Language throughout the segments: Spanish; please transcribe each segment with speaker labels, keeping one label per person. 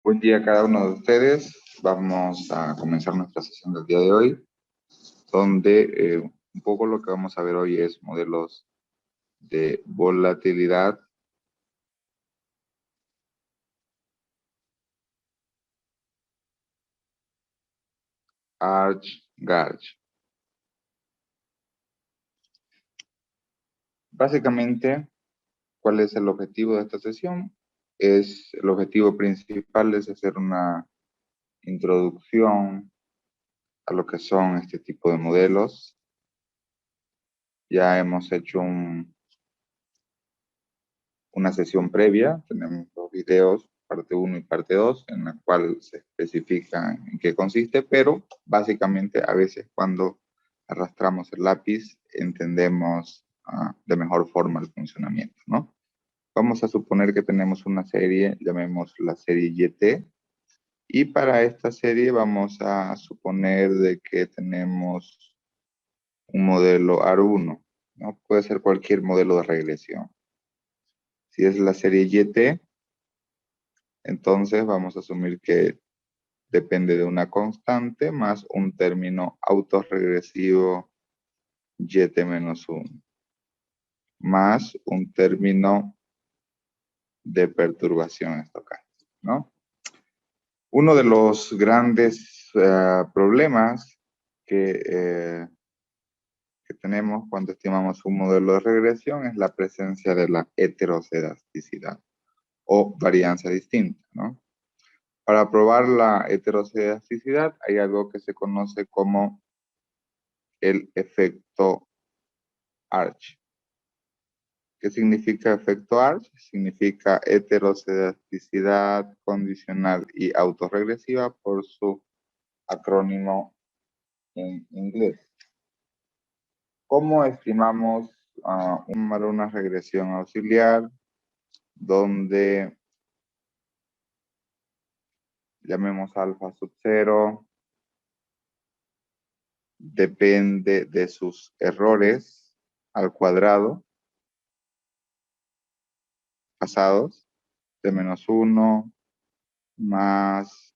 Speaker 1: Buen día a cada uno de ustedes. Vamos a comenzar nuestra sesión del día de hoy, donde un poco lo que vamos a ver hoy es modelos de volatilidad, Arch-Garch. Básicamente, ¿cuál es el objetivo de esta sesión? El objetivo principal es hacer una introducción a lo que son este tipo de modelos. Ya hemos hecho una sesión previa, tenemos dos videos, parte 1 y parte 2, en la cual se especifica en qué consiste, pero básicamente a veces cuando arrastramos el lápiz entendemos de mejor forma el funcionamiento, ¿no? Vamos a suponer que tenemos una serie, llamemos la serie YT, y para esta serie vamos a suponer de que tenemos un modelo AR1, ¿no? Puede ser cualquier modelo de regresión. Si es la serie YT, entonces vamos a asumir que depende de una constante más un término autorregresivo YT-1, más un término de perturbación estocástica, ¿no? Uno de los grandes problemas que tenemos cuando estimamos un modelo de regresión es la presencia de la heterocedasticidad o varianza distinta, ¿no? Para probar la heterocedasticidad hay algo que se conoce como el efecto Arch. ¿Qué significa efecto Arch? Significa heterocedasticidad condicional y autorregresiva por su acrónimo en inglés. ¿Cómo estimamos una regresión auxiliar donde llamemos alfa sub 0 depende de sus errores al cuadrado pasados de -1 más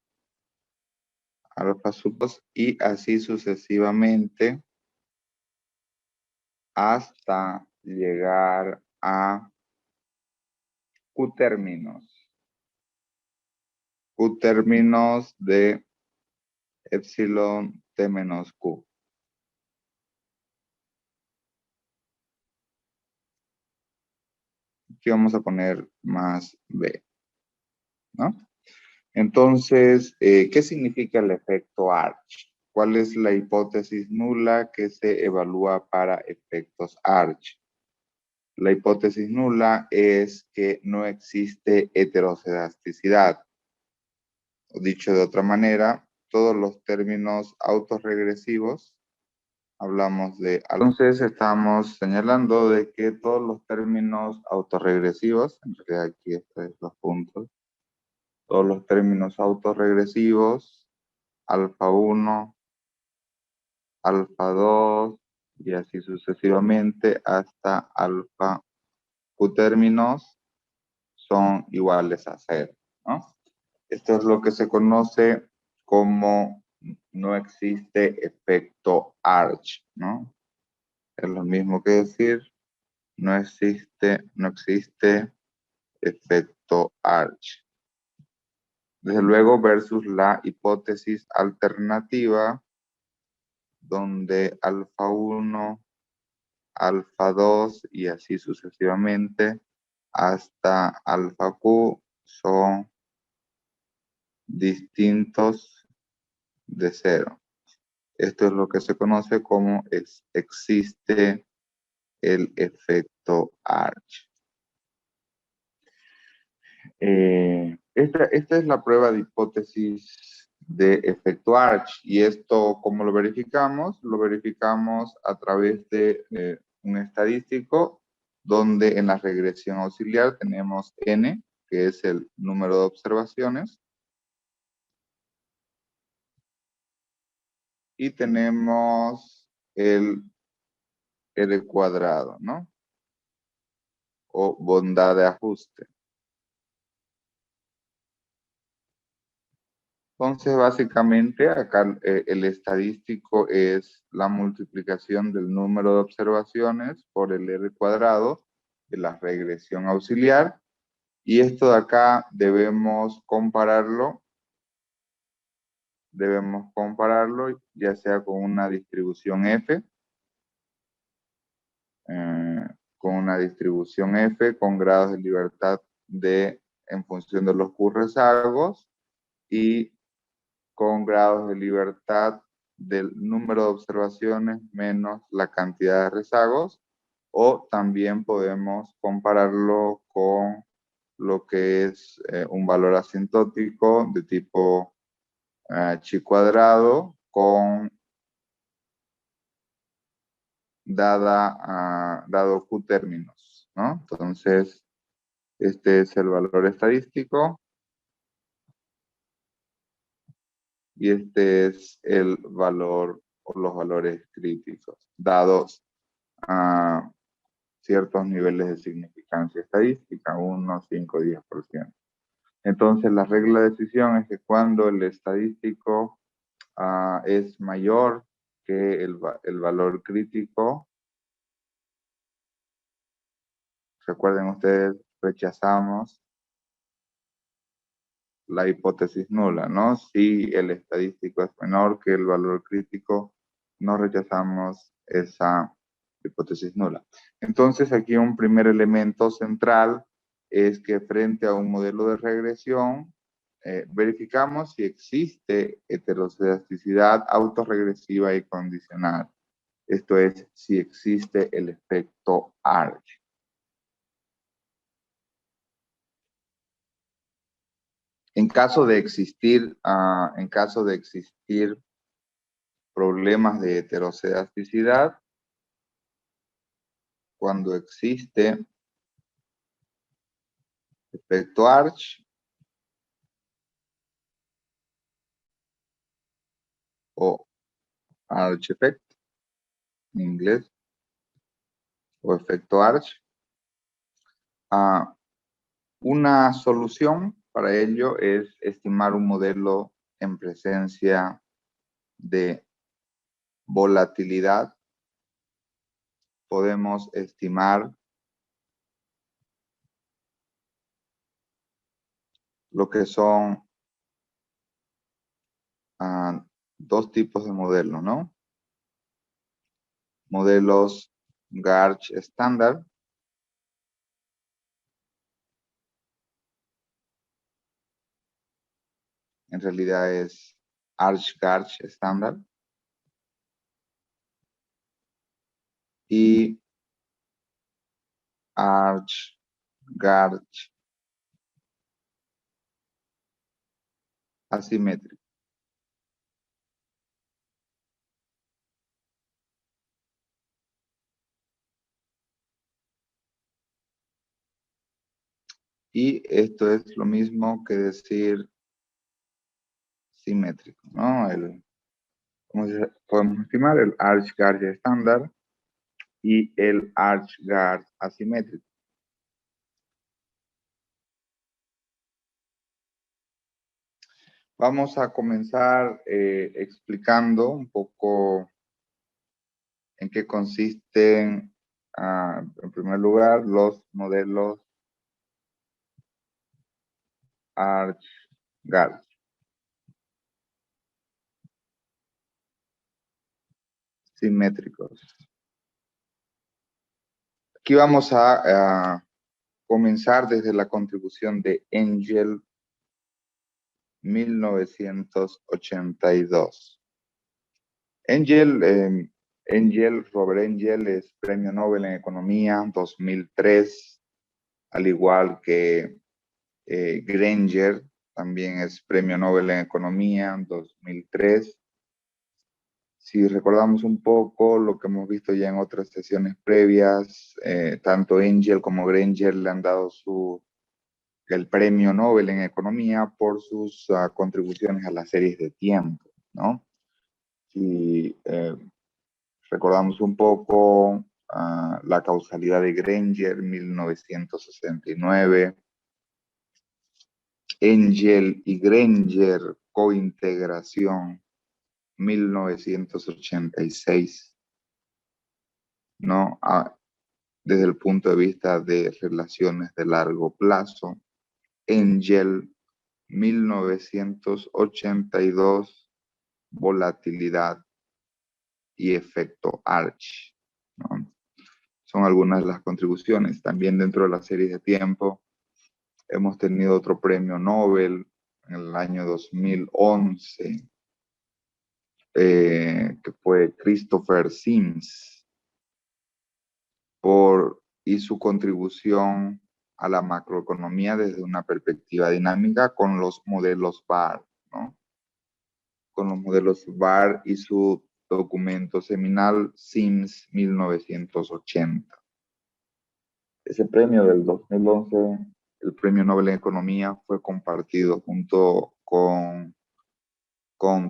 Speaker 1: alfa sub 2 y así sucesivamente hasta llegar a Q términos de epsilon t menos Q. Aquí vamos a poner más B, ¿no? Entonces, ¿qué significa el efecto Arch? ¿Cuál es la hipótesis nula que se evalúa para efectos Arch? La hipótesis nula es que no existe heterocedasticidad. O dicho de otra manera, todos los términos autorregresivos, hablamos de... Entonces estamos señalando de que todos los términos autorregresivos, en realidad aquí estos son los puntos, todos los términos autorregresivos, alfa 1, alfa 2 y así sucesivamente hasta alfa Q términos son iguales a 0, ¿no? Esto es lo que se conoce como no existe efecto Arch, ¿no? Es lo mismo que decir no existe efecto Arch. Desde luego versus la hipótesis alternativa donde alfa 1, alfa 2 y así sucesivamente hasta alfa Q son distintos de 0. Esto es lo que se conoce como existe el efecto Arch. Esta es la prueba de hipótesis de efecto Arch. ¿Y esto cómo lo verificamos? Lo verificamos a través de un estadístico donde en la regresión auxiliar tenemos n, que es el número de observaciones, y tenemos el R cuadrado, ¿no? O bondad de ajuste. Entonces, básicamente, acá el estadístico es la multiplicación del número de observaciones por el R cuadrado de la regresión auxiliar. Y esto de acá debemos compararlo ya sea con una distribución F, con grados de libertad en función de los Q-rezagos y con grados de libertad del número de observaciones menos la cantidad de rezagos, o también podemos compararlo con lo que es un valor asintótico de tipo chi cuadrado con dado Q términos, ¿no? Entonces, este es el valor estadístico y este es el valor o los valores críticos, dados a ciertos niveles de significancia estadística, 1, 5, 10%. Entonces, la regla de decisión es que cuando el estadístico es mayor que el valor crítico, recuerden ustedes, rechazamos la hipótesis nula, ¿no? Si el estadístico es menor que el valor crítico, no rechazamos esa hipótesis nula. Entonces, aquí un primer elemento central es que frente a un modelo de regresión, verificamos si existe heteroscedasticidad autorregresiva y condicional. Esto es, si existe el efecto Arch. En caso de existir problemas de heterocedasticidad, cuando existe efecto Arch o Arch effect en inglés, o efecto Arch, una solución para ello es estimar un modelo en presencia de volatilidad. Podemos estimar lo que son dos tipos de modelos, ¿no? Modelos Garch estándar, en realidad es Arch-Garch estándar, y Arch-Garch asimétrico. Y esto es lo mismo que decir simétrico, ¿no? Podemos estimar el Arch-Garch estándar y el Arch-Garch asimétrico. Vamos a comenzar explicando un poco en qué consisten, en primer lugar, los modelos Arch-Garch. Simétricos. Aquí vamos a comenzar desde la contribución de Engel, 1982. Robert Engel es Premio Nobel en Economía 2003, al igual que Granger, también es Premio Nobel en Economía 2003. Si recordamos un poco lo que hemos visto ya en otras sesiones previas, tanto Engel como Granger le han dado el premio Nobel en Economía por sus contribuciones a las series de tiempo, ¿no? Si recordamos un poco la causalidad de Granger, 1969, Engel y Granger, cointegración, 1986, ¿no? Desde el punto de vista de relaciones de largo plazo. Engel, 1982, volatilidad y efecto Arch, ¿no? Son algunas de las contribuciones. También dentro de la serie de tiempo hemos tenido otro premio Nobel en el año 2011, que fue Christopher Sims, y su contribución a la macroeconomía desde una perspectiva dinámica con los modelos VAR, ¿no? Con los modelos VAR y su documento seminal Sims 1980. Ese premio del 2011, el Premio Nobel en Economía, fue compartido junto con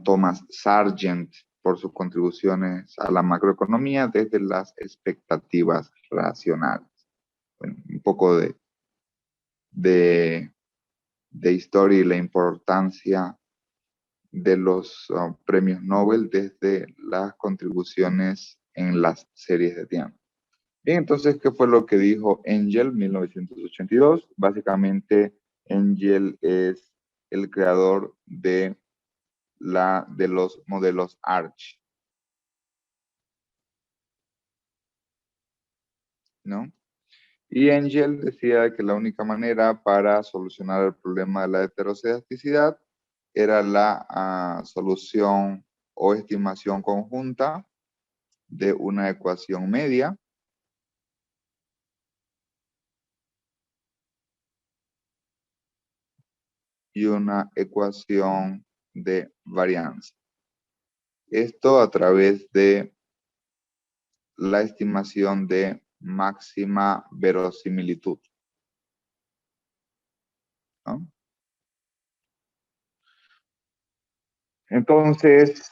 Speaker 1: Thomas Sargent por sus contribuciones a la macroeconomía desde las expectativas racionales. Bueno, un poco de historia y la importancia de los premios Nobel desde las contribuciones en las series de tiempo. Bien, entonces, ¿qué fue lo que dijo Engel en 1982? Básicamente, Engel es el creador de los modelos Arch, ¿no? Y Engel decía que la única manera para solucionar el problema de la heteroscedaticidad era la solución o estimación conjunta de una ecuación media y una ecuación de varianza. Esto a través de la estimación de máxima verosimilitud, ¿no? Entonces,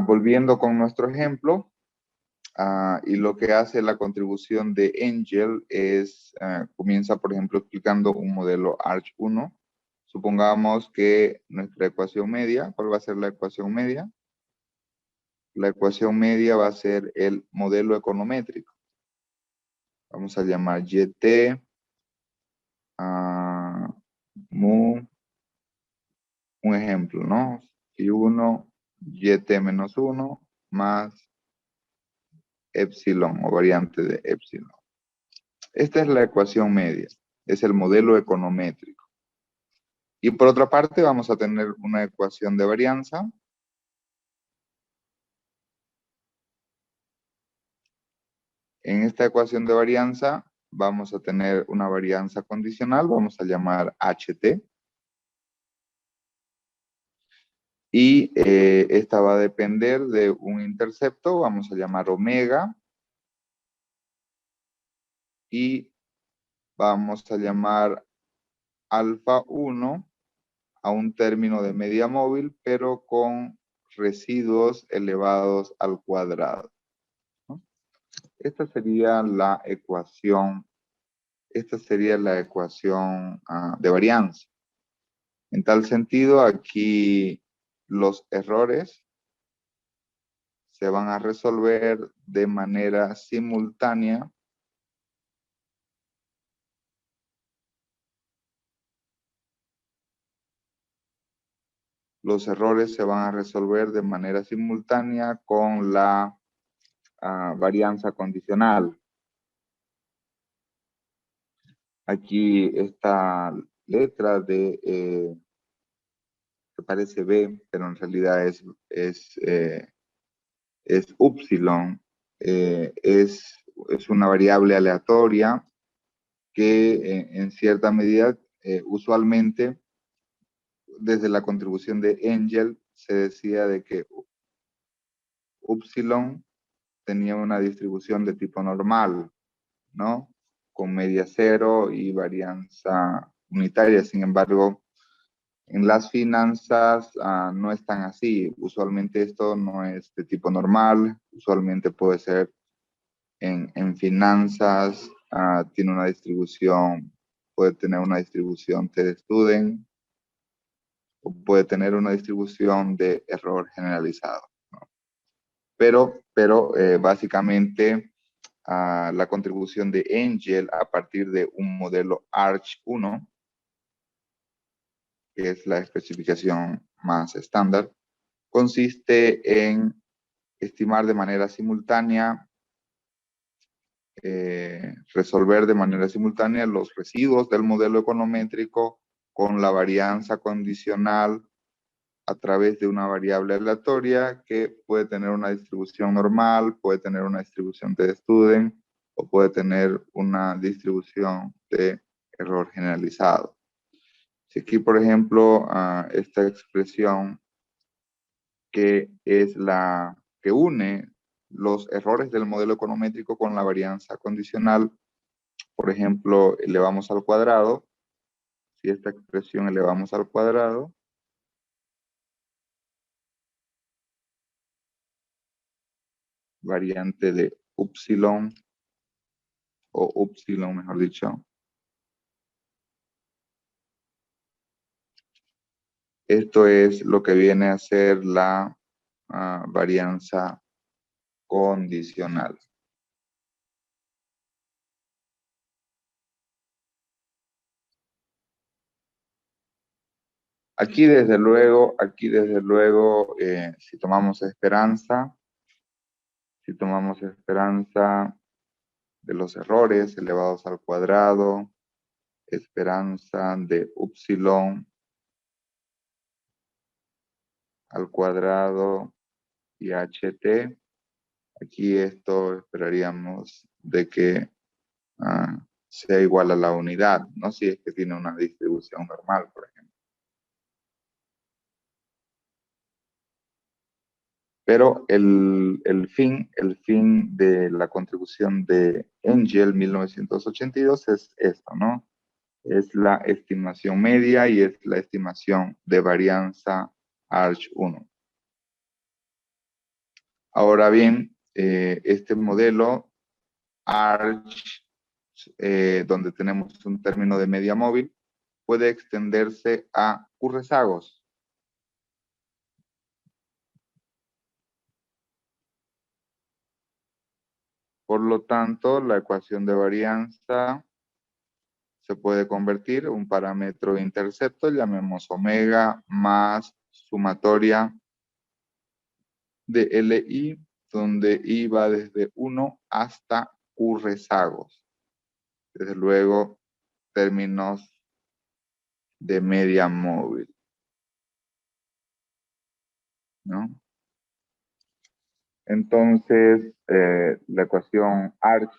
Speaker 1: volviendo con nuestro ejemplo, y lo que hace la contribución de Engel es, comienza, por ejemplo, explicando un modelo Arch 1. Supongamos que nuestra ecuación media, ¿cuál va a ser la ecuación media? La ecuación media va a ser el modelo econométrico. Vamos a llamar YT, mu, un ejemplo, ¿no? Y 1, YT menos 1, más epsilon o variante de epsilon. Esta es la ecuación media, es el modelo econométrico. Y por otra parte vamos a tener una ecuación de varianza. En esta ecuación de varianza vamos a tener una varianza condicional, vamos a llamar HT. Y esta va a depender de un intercepto, vamos a llamar omega. Y vamos a llamar alfa 1 a un término de media móvil, pero con residuos elevados al cuadrado, ¿no? Esta sería la ecuación de varianza. En tal sentido, aquí los errores se van a resolver de manera simultánea con la varianza condicional. Aquí esta letra que parece B, pero en realidad es upsilon, es una variable aleatoria que en cierta medida, usualmente, desde la contribución de Engel, se decía de que upsilon tenía una distribución de tipo normal, ¿no? Con media cero y varianza unitaria. Sin embargo, en las finanzas no es tan así. Usualmente esto no es de tipo normal. Usualmente puede ser en finanzas, puede tener una distribución T de Student, o puede tener una distribución de error generalizado, ¿no? Pero básicamente la contribución de Angel a partir de un modelo Arch 1, que es la especificación más estándar, consiste en estimar de manera simultánea, resolver de manera simultánea los residuos del modelo econométrico con la varianza condicional a través de una variable aleatoria que puede tener una distribución normal, puede tener una distribución de student o puede tener una distribución de error generalizado. Si aquí, por ejemplo, esta expresión que es la que une los errores del modelo econométrico con la varianza condicional, por ejemplo, elevamos al cuadrado. Si esta expresión elevamos al cuadrado, variante de upsilon, o upsilon, mejor dicho. Esto es lo que viene a ser la varianza condicional. Aquí desde luego, si tomamos esperanza de los errores elevados al cuadrado, esperanza de upsilon al cuadrado y ht. Aquí esto esperaríamos de que sea igual a la unidad, ¿no? Si es que tiene una distribución normal, por ejemplo. Pero el fin de la contribución de Angel 1982 es esto, ¿no? Es la estimación media y es la estimación de varianza Arch 1. Ahora bien, este modelo Arch, donde tenemos un término de media móvil, puede extenderse a Q-rezagos. Por lo tanto, la ecuación de varianza se puede convertir en un parámetro de intercepto, llamemos omega más sumatoria de LI, donde I va desde 1 hasta Q rezagos. Desde luego, términos de media móvil, ¿no? Entonces, la ecuación Arch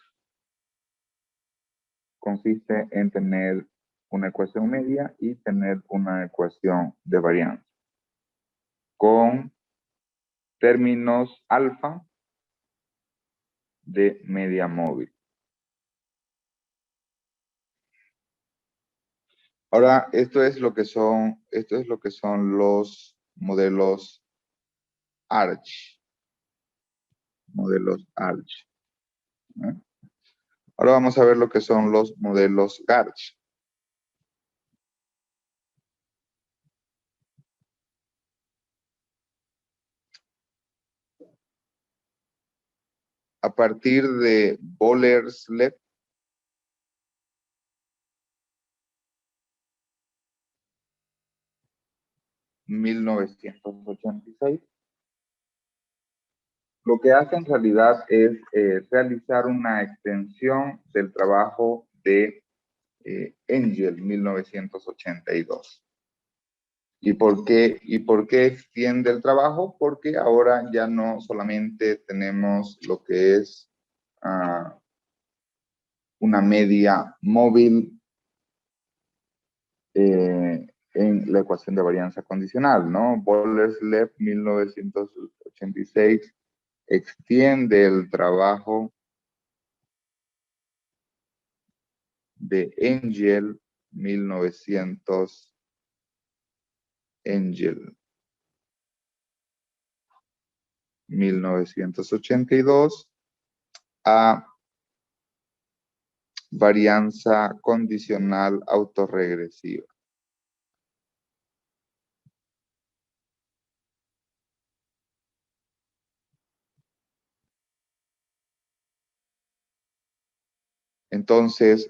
Speaker 1: consiste en tener una ecuación media y tener una ecuación de varianza con términos alfa de media móvil. Ahora, esto es lo que son los modelos Arch. Modelos Arch, ¿no? Ahora vamos a ver lo que son los modelos Garch. A partir de Boller-Sleep, (1986), lo que hace en realidad es realizar una extensión del trabajo de Angel 1982. ¿Y por qué extiende el trabajo? Porque ahora ya no solamente tenemos lo que es una media móvil en la ecuación de varianza condicional, ¿no? Boller-Sleep 1986 extiende el trabajo de Angel 1982 a varianza condicional autorregresiva. Entonces,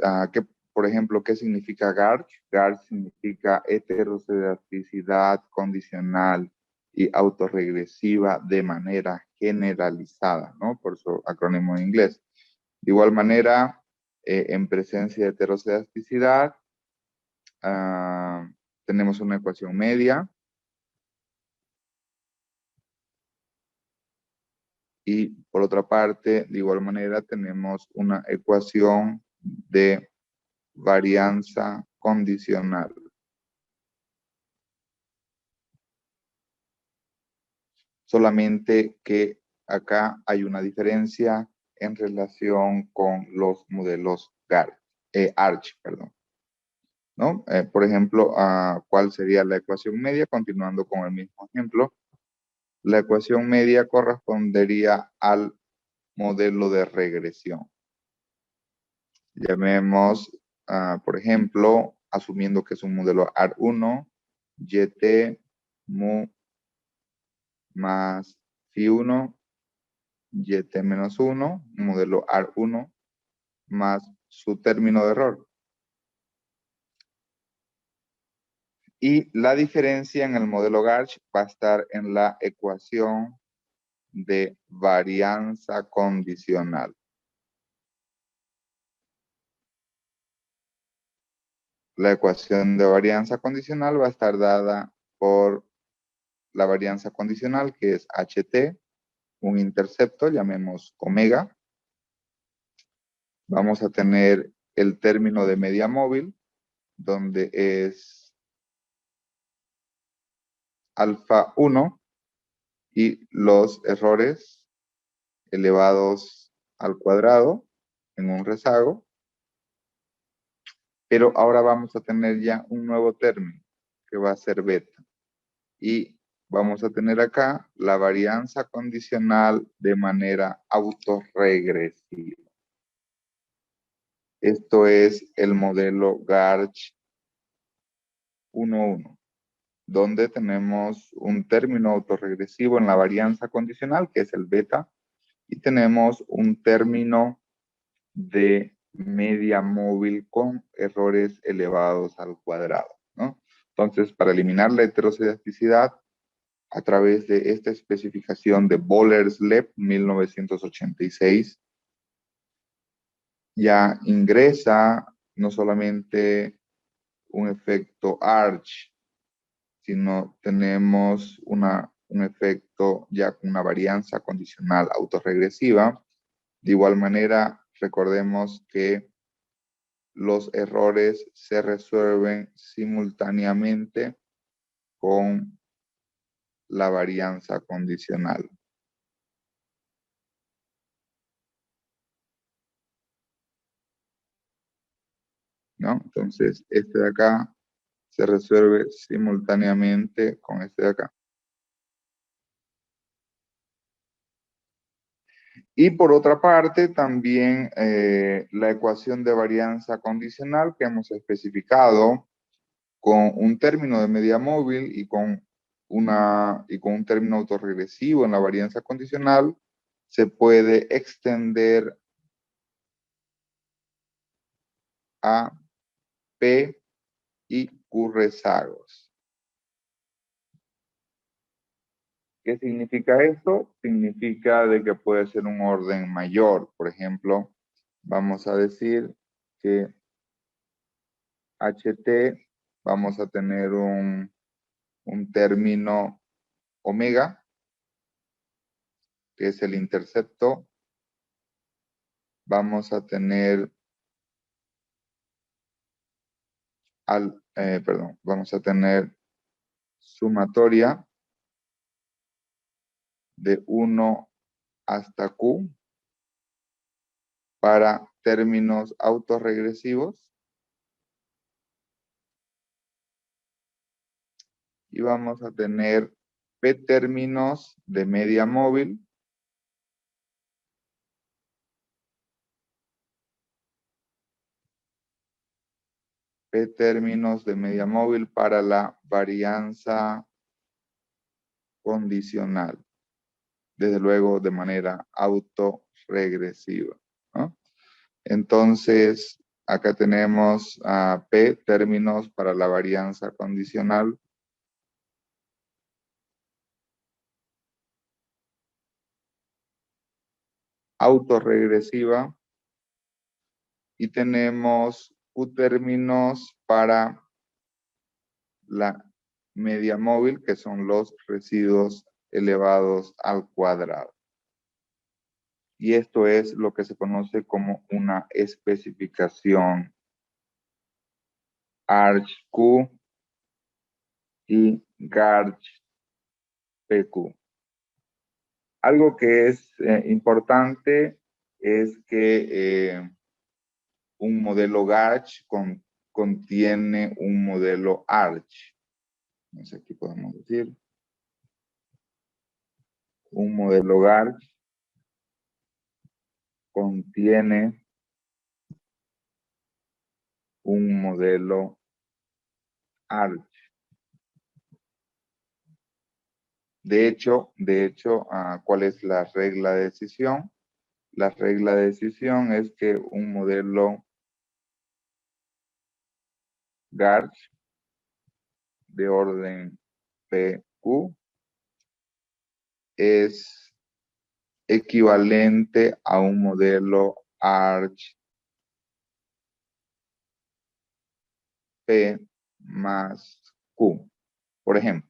Speaker 1: por ejemplo, ¿qué significa GARCH? GARCH significa heteroscedaticidad condicional y autorregresiva de manera generalizada, ¿no? Por su acrónimo en inglés. De igual manera, en presencia de heteroscedaticidad, tenemos una ecuación media. Y por otra parte, de igual manera, tenemos una ecuación de varianza condicional. Solamente que acá hay una diferencia en relación con los modelos ARCH, perdón. ¿No? Por ejemplo, ¿cuál sería la ecuación media? Continuando con el mismo ejemplo, la ecuación media correspondería al modelo de regresión. Llamemos, por ejemplo, asumiendo que es un modelo AR1, YT, mu más phi1, YT-1, un modelo AR1, más su término de error. Y la diferencia en el modelo GARCH va a estar en la ecuación de varianza condicional. La ecuación de varianza condicional va a estar dada por la varianza condicional, que es HT, un intercepto, llamemos omega. Vamos a tener el término de media móvil, donde es alfa 1 y los errores elevados al cuadrado en un rezago. Pero ahora vamos a tener ya un nuevo término, que va a ser beta. Y vamos a tener acá la varianza condicional de manera autorregresiva. Esto es el modelo GARCH 1.1, donde tenemos un término autorregresivo en la varianza condicional, que es el beta, y tenemos un término de media móvil con errores elevados al cuadrado, ¿no? Entonces, para eliminar la heteroscedaticidad, a través de esta especificación de Boller-Sleep 1986, ya ingresa no solamente un efecto arch, sino tenemos un efecto ya con una varianza condicional autorregresiva. De igual manera, recordemos que los errores se resuelven simultáneamente con la varianza condicional, ¿no? Entonces, este de acá se resuelve simultáneamente con este de acá. Y por otra parte, también la ecuación de varianza condicional que hemos especificado con un término de media móvil y con un término autorregresivo en la varianza condicional, se puede extender a P y Q rezagos. ¿Qué significa esto? Significa de que puede ser un orden mayor. Por ejemplo, vamos a decir que HT vamos a tener un término omega, que es el intercepto. Vamos a tener vamos a tener sumatoria de 1 hasta Q para términos autorregresivos. Y vamos a tener P términos de media móvil P términos de media móvil para la varianza condicional, desde luego de manera autorregresiva, ¿no? Entonces, acá tenemos P, términos para la varianza condicional. Autorregresiva. Y tenemos Q términos para la media móvil, que son los residuos elevados al cuadrado. Y esto es lo que se conoce como una especificación ARCH-Q y GARCH-PQ. Algo que es importante es que un modelo GARCH contiene un modelo ARCH. Entonces aquí podemos decir un modelo GARCH contiene un modelo ARCH. De hecho, ¿cuál es la regla de decisión? La regla de decisión es que un modelo GARCH de orden PQ es equivalente a un modelo ARCH P más Q. Por ejemplo,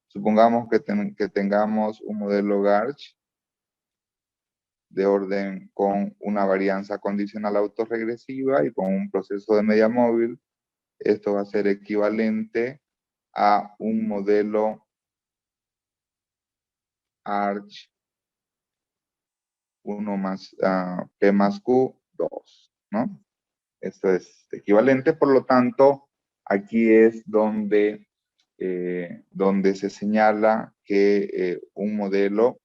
Speaker 1: supongamos que tengamos un modelo GARCH de orden con una varianza condicional autorregresiva y con un proceso de media móvil. Esto va a ser equivalente a un modelo ARCH 1 más P más Q 2, ¿no? Esto es equivalente, por lo tanto, aquí es donde se señala que un modelo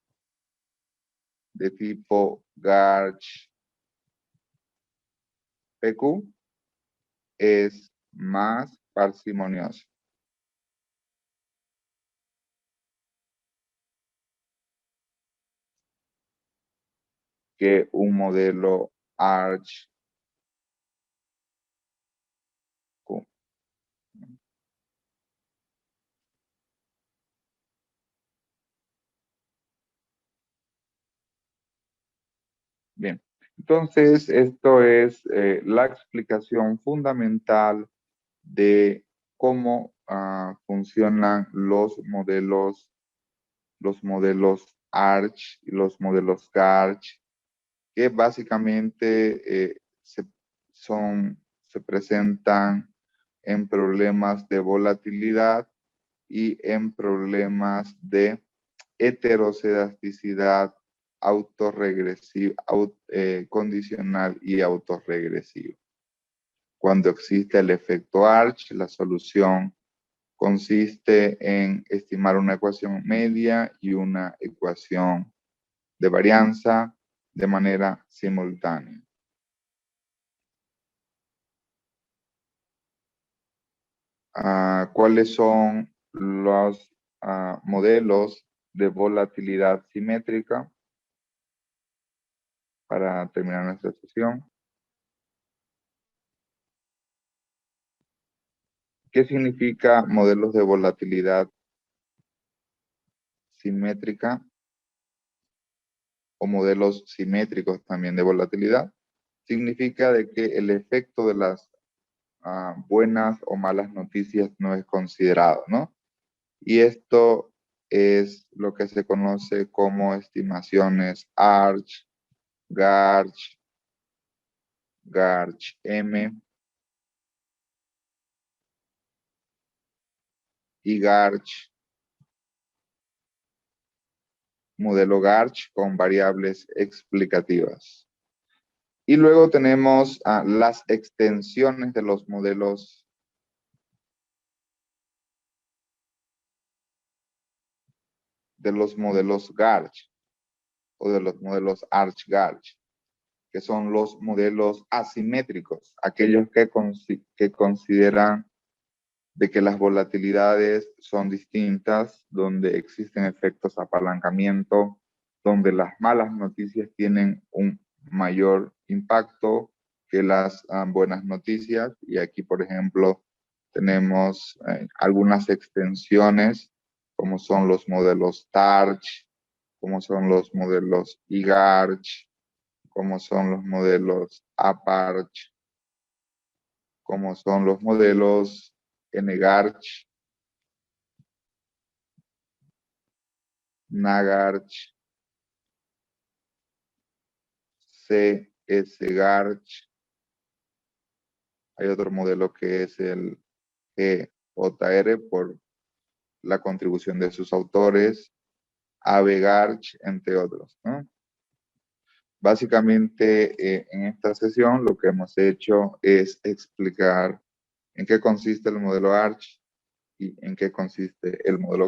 Speaker 1: de tipo GARCH PQ es más parsimonioso que un modelo ARCH Q. Bien, entonces esto es la explicación fundamental de cómo funcionan los modelos ARCH y los modelos GARCH, que básicamente se presentan en problemas de volatilidad y en problemas de heterocedasticidad autorregresiva, condicional y autorregresiva. Cuando existe el efecto ARCH, la solución consiste en estimar una ecuación media y una ecuación de varianza de manera simultánea. ¿Cuáles son los modelos de volatilidad simétrica? Para terminar nuestra sesión. ¿Qué significa modelos de volatilidad simétrica o modelos simétricos también de volatilidad? Significa de que el efecto de las buenas o malas noticias no es considerado, ¿no? Y esto es lo que se conoce como estimaciones ARCH, GARCH, GARCH-M y GARCH, modelo GARCH con variables explicativas. Y luego tenemos las extensiones de los modelos GARCH o de los modelos ARCH-GARCH, que son los modelos asimétricos, aquellos que consideran de que las volatilidades son distintas, donde existen efectos apalancamiento, donde las malas noticias tienen un mayor impacto que las buenas noticias. Y aquí, por ejemplo, tenemos algunas extensiones, como son los modelos TARCH, como son los modelos IGARCH, como son los modelos APARCH, como son los modelos NGARCH, NAGARCH, CSGARCH. Hay otro modelo que es el GJR por la contribución de sus autores, AVGARCH, entre otros, ¿no? Básicamente, en esta sesión lo que hemos hecho es explicar en qué consiste el modelo ARCH y en qué consiste el modelo